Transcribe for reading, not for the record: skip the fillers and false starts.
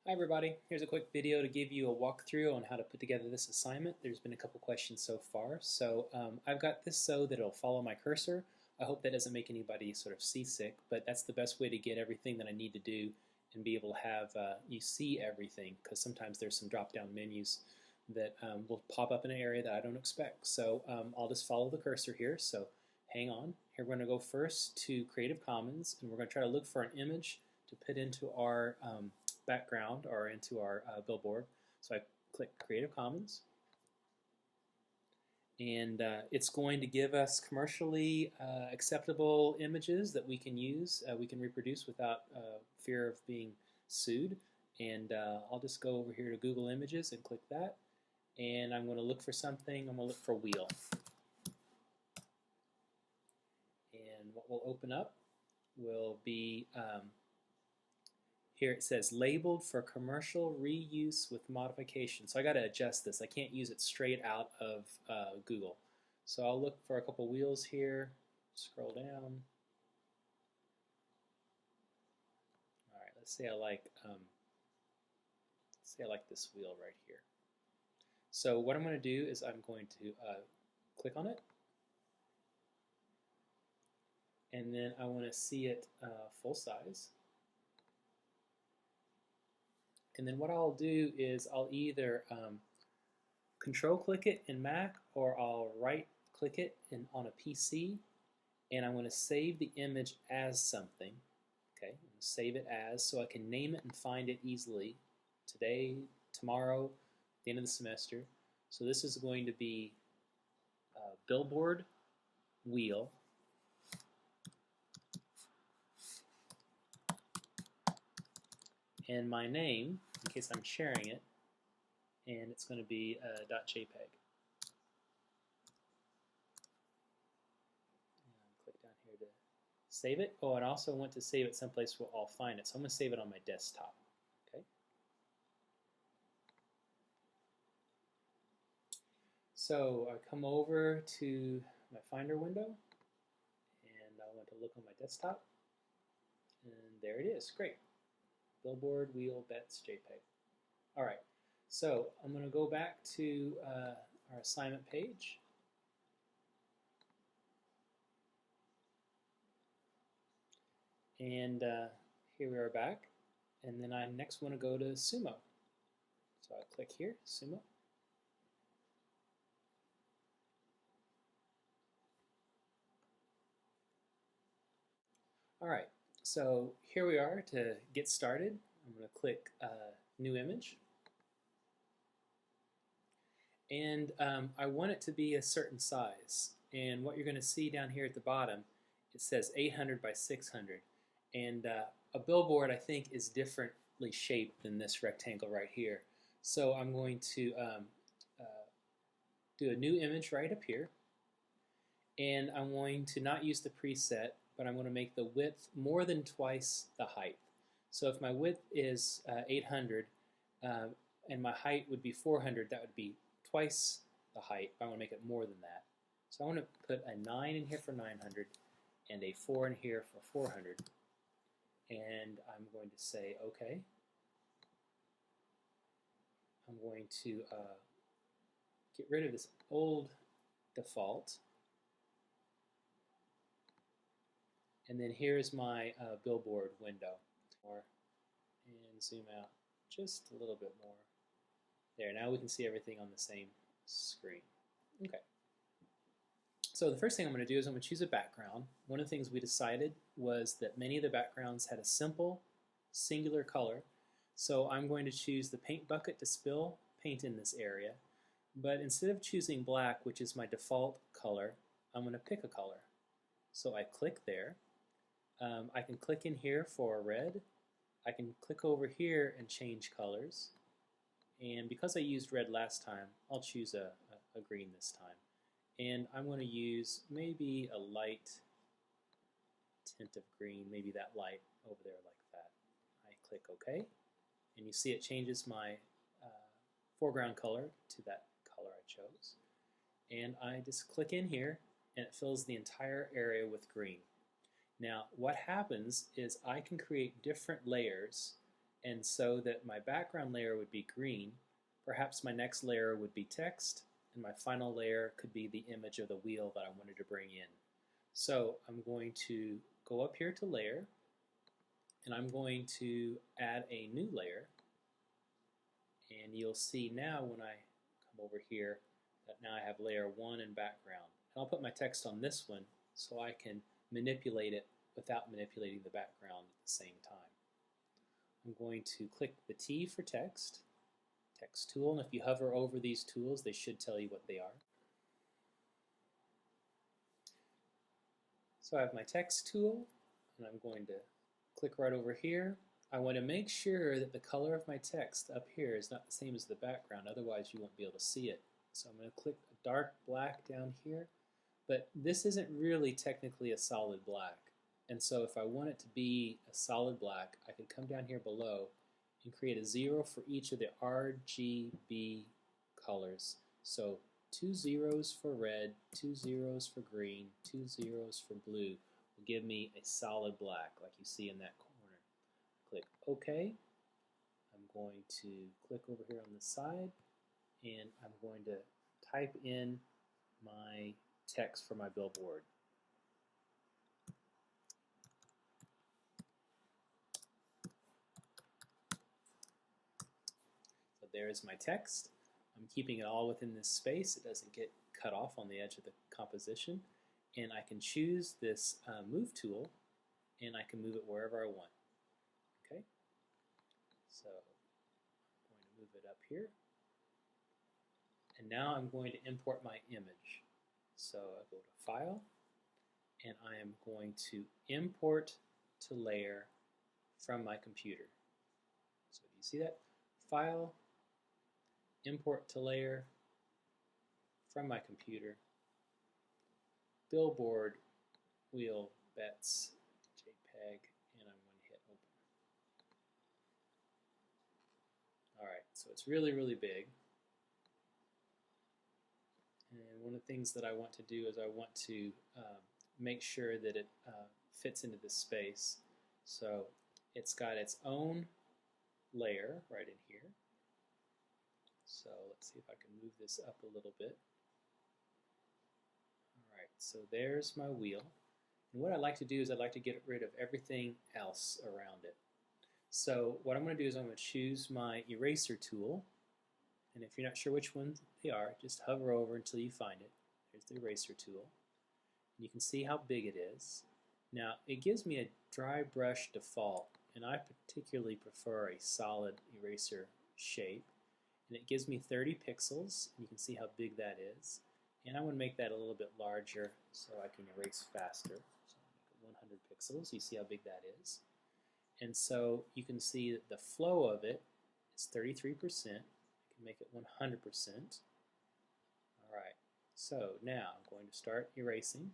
Hi everybody, here's a quick video to give you a walkthrough on how to put together this assignment. There's been a couple questions so far. I've got this so that it'll follow my cursor. I hope that doesn't make anybody sort of seasick, but that's the best way to get everything that I need to do and be able to have you see everything, because sometimes there's some drop-down menus that will pop up in an area that I don't expect. I'll just follow the cursor here, so hang on. Here we're going to go first to Creative Commons, and we're going to try to look for an image to put into our background or into our billboard. So I click Creative Commons, and it's going to give us commercially acceptable images that we can use, we can reproduce without fear of being sued. And I'll just go over here to Google Images and click that, and I'm going to look for something. I'm going to look for wheel, and what will open up will be here it says labeled for commercial reuse with modification. So I got to adjust this. I can't use it straight out of Google. So I'll look for a couple wheels here. Scroll down. All right, let's say I like this wheel right here. So what I'm going to do is I'm going to click on it, and then I want to see it full size. And then what I'll do is I'll either control click it in Mac, or I'll right click it on a PC, and I'm going to save the image as something. Okay, I'm going to save it as, so I can name it and find it easily today, tomorrow, the end of the semester. So this is going to be billboard wheel. And my name, in case I'm sharing it, and it's going to be .jpg. And click down here to save it. Oh, and I also want to save it someplace where I'll find it. So I'm going to save it on my desktop. Okay. So I come over to my Finder window, and I want to look on my desktop, and there it is. Great. Billboard wheel Betz JPEG. All right, so I'm going to go back to our assignment page. And here we are back. And then I next want to go to sumo. So I click here, sumo. All right, so here we are to get started. I'm going to click New Image. And I want it to be a certain size. And what you're going to see down here at the bottom, it says 800 by 600. And a billboard, I think, is differently shaped than this rectangle right here. So I'm going to do a new image right up here. And I'm going to not use the preset, but I'm going to make the width more than twice the height. So if my width is 800 and my height would be 400, that would be twice the height. I want to make it more than that. So I want to put a 9 in here for 900 and a 4 in here for 400. And I'm going to say OK. I'm going to get rid of this old default. And then here's my billboard window. And zoom out just a little bit more. There, now we can see everything on the same screen. Okay. So the first thing I'm going to do is I'm going to choose a background. One of the things we decided was that many of the backgrounds had a simple, singular color. So I'm going to choose the paint bucket to spill paint in this area. But instead of choosing black, which is my default color, I'm going to pick a color. So I click there. I can click in here for a red. I can click over here and change colors. And because I used red last time, I'll choose a green this time. And I'm going to use maybe a light tint of green, maybe that light over there like that. I click OK, and you see it changes my foreground color to that color I chose. And I just click in here, and it fills the entire area with green. Now, what happens is I can create different layers And so that my background layer would be green, perhaps my next layer would be text, and my final layer could be the image of the wheel that I wanted to bring in. So I'm going to go up here to layer, and I'm going to add a new layer. And you'll see now when I come over here that now I have layer 1 and background. And I'll put my text on this one so I can manipulate it without manipulating the background at the same time. I'm going to click the T for text tool, and if you hover over these tools, they should tell you what they are. So I have my text tool, and I'm going to click right over here. I want to make sure that the color of my text up here is not the same as the background, otherwise you won't be able to see it. So I'm going to click a dark black down here, but this isn't really technically a solid black. And so if I want it to be a solid black, I can come down here below and create a 0 for each of the RGB colors. So 2 zeros for red, 2 zeros for green, 2 zeros for blue will give me a solid black like you see in that corner. Click OK. I'm going to click over here on the side, and I'm going to type in my text for my billboard. So there's my text. I'm keeping it all within this space. It doesn't get cut off on the edge of the composition. And I can choose this move tool, and I can move it wherever I want. Okay? So I'm going to move it up here. And now I'm going to import my image. So I go to File, and I am going to import to layer from my computer. So do you see that? File, import to layer from my computer, billboard, wheel, Betz, JPEG, and I'm going to hit open. Alright, so it's really, really big. And one of the things that I want to do is I want to make sure that it fits into this space. So it's got its own layer right in here. So let's see if I can move this up a little bit. Alright, so there's my wheel. And what I'd like to do is I'd like to get rid of everything else around it. So what I'm going to do is I'm going to choose my eraser tool. And if you're not sure which ones they are, just hover over until you find it. There's the eraser tool. And you can see how big it is. Now, it gives me a dry brush default, and I particularly prefer a solid eraser shape. And it gives me 30 pixels, and you can see how big that is. And I want to make that a little bit larger so I can erase faster. So I'll make it 100 pixels. You see how big that is. And so you can see that the flow of it is 33%. Make it 100%. Alright, so now I'm going to start erasing.